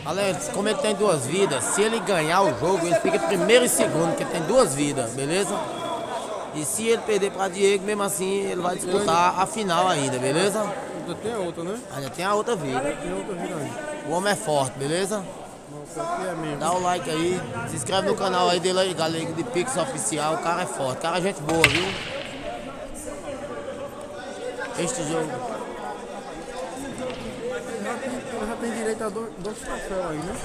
Alex, como ele tem duas vidas, se ele ganhar o jogo, ele fica primeiro e segundo, porque tem duas vidas, beleza? E se ele perder para Diego, mesmo assim, ele vai disputar a final ainda, beleza? Ainda tem a outra, né? Ainda tem a outra vida. Tem outra vida ainda. O homem é forte, beleza? Não, que é mesmo. Dá o like aí, se inscreve no canal aí dele aí, galera, de Pix Oficial. O cara é forte, o cara é gente boa, viu? Este jogo. Ela já tem direito a dois troféus aí, né?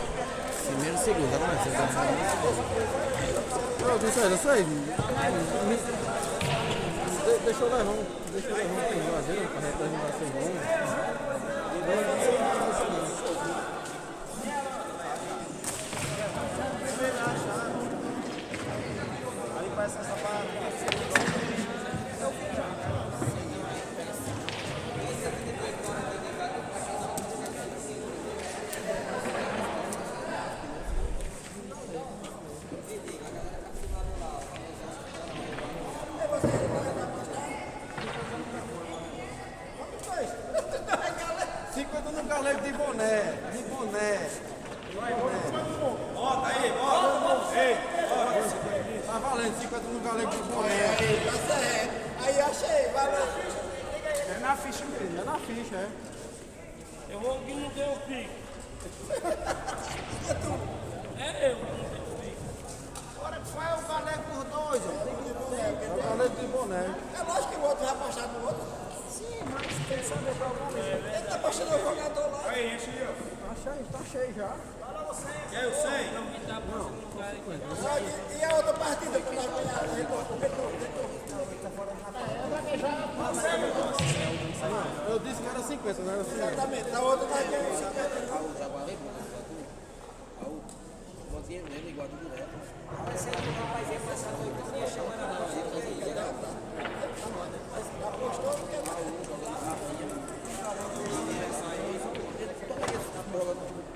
Primeiro e segundo, tá Eu sei. Deixa eu levar pro Juazeiro, pra representação bom. De boné. Bota aí, bota. Ei, tá valendo 50 no galego de boné. Tá certo. Aí achei, valeu. É na ficha mesmo, é na ficha, é. Eu vou que não deu o pico. É eu que não deu o pico. Agora qual é o galego por dois, ó? É o galego de boné. É lógico que o outro vai apostar no outro. Sim, mas tem que saber qual é o galego. Ele tá apostando no jogador lá. Aí, enche aí, ó. Tá cheio já. Quer eu sei? Não, quem tá apostando no cara aqui. E a outra partida que vai ganhar? Eu disse que era 50, não era 50. Exatamente, a outra vai ganhar 50.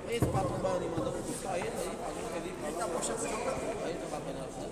Esse patrão baiano mandou buscar ele aí, ele tá puxando o jogo aí, tá batendo assim.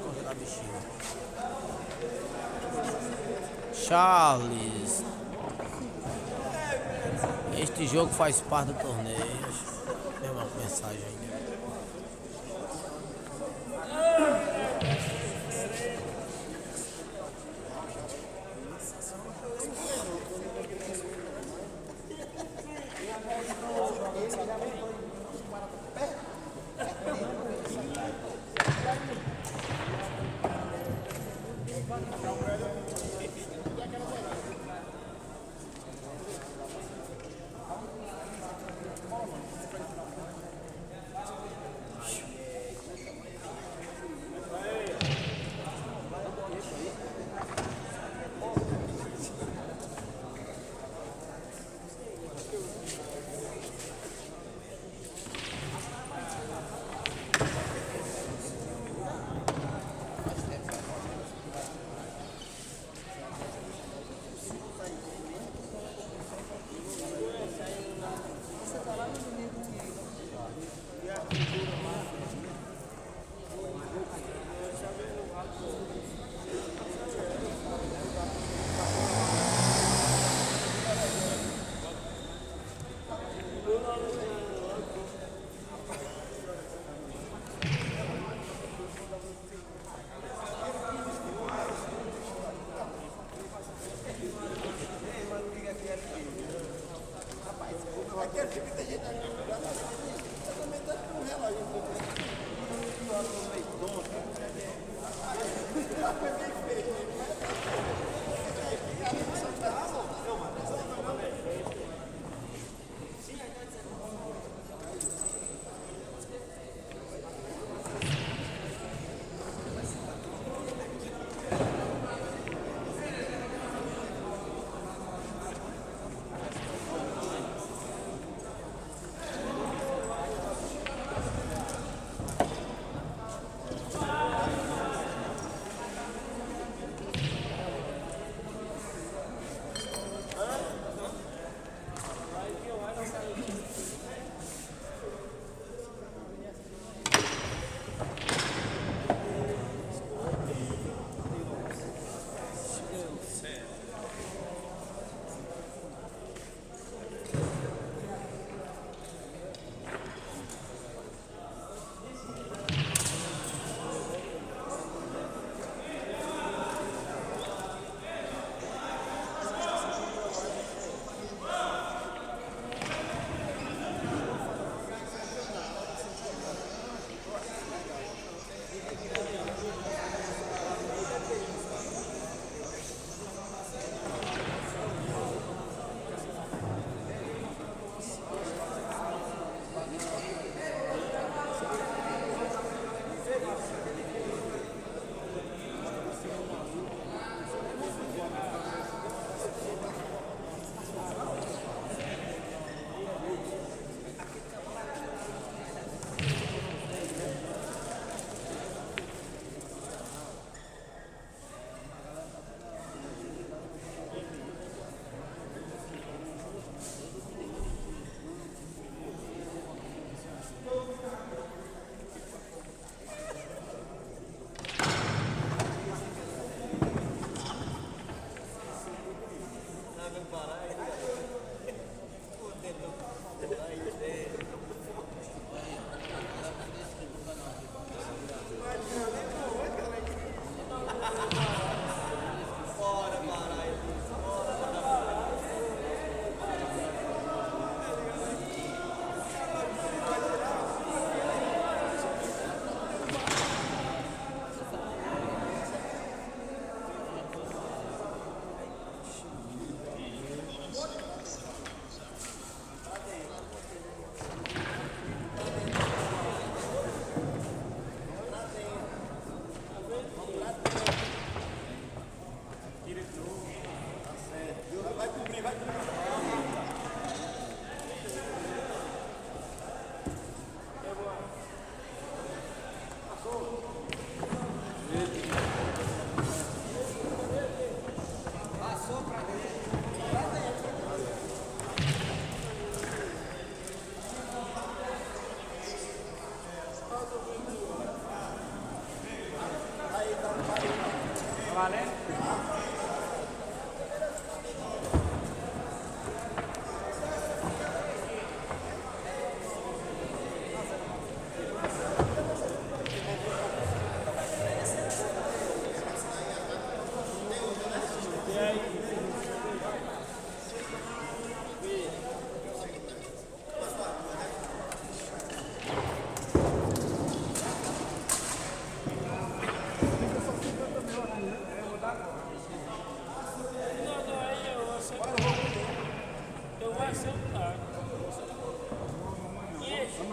congelar bichinho. Charles. Este jogo faz parte do torneio. Tem uma mensagem aí.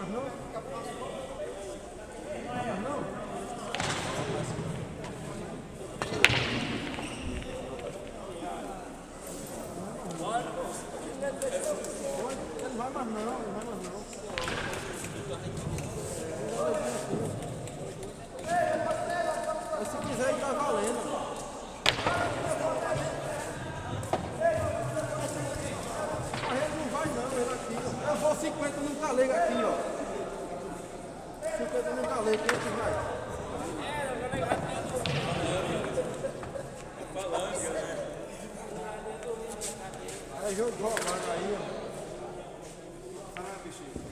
mais não? Ele vai mais não, ele vai mais não. Mas se quiser ele tá valendo. Mas ele não vai não, ele aqui, ó. Eu vou 50 num galego aqui, ó. 50 num galego, quem é que vai? É jogo rolando aí, ó. Ah, bichinho.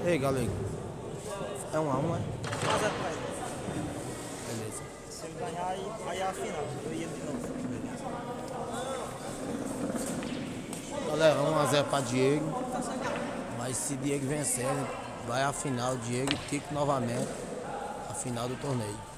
Ei, galego. É 1 a 1, é? Mas é pra ele. Beleza. Se ele ganhar, aí é a final. Eu ia de novo. Galera, 1 a 0 pra Diego. Mas se Diego vencer, vai à final. Diego e Tico novamente. A final do torneio.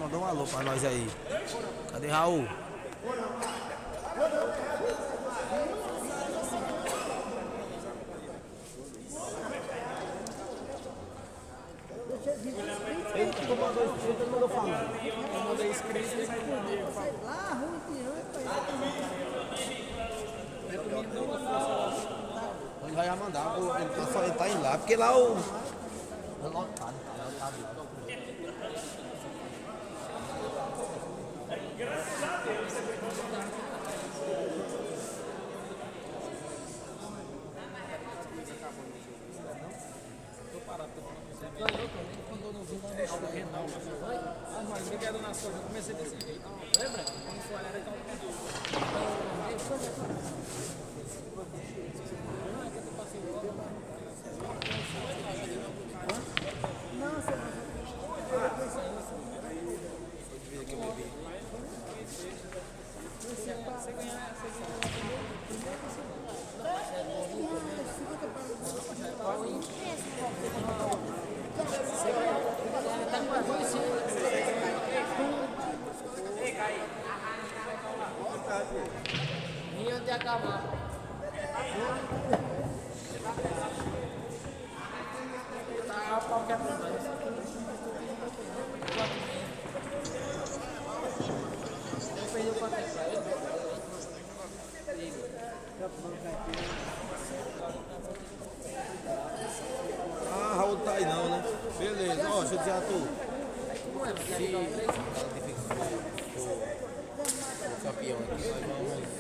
Mandou um alô pra nós aí. Cadê Raul? Ele que mandou inscrito, ele mandou falar. Eu mandei inscrito e Lá, ruim, ele vai mandar, ele tá indo lá, porque lá o. É lotado, Mas obrigado na sorte, eu comecei desse jeito. Lembra? Quando foi olhar então. de acabar. Tá qualquer problema. Perdeu quanto tempo pra ele? Ah, Raul tá aí não, né? Beleza, ó, deixa eu dizer a tu. Se o campeão aqui, nós vamos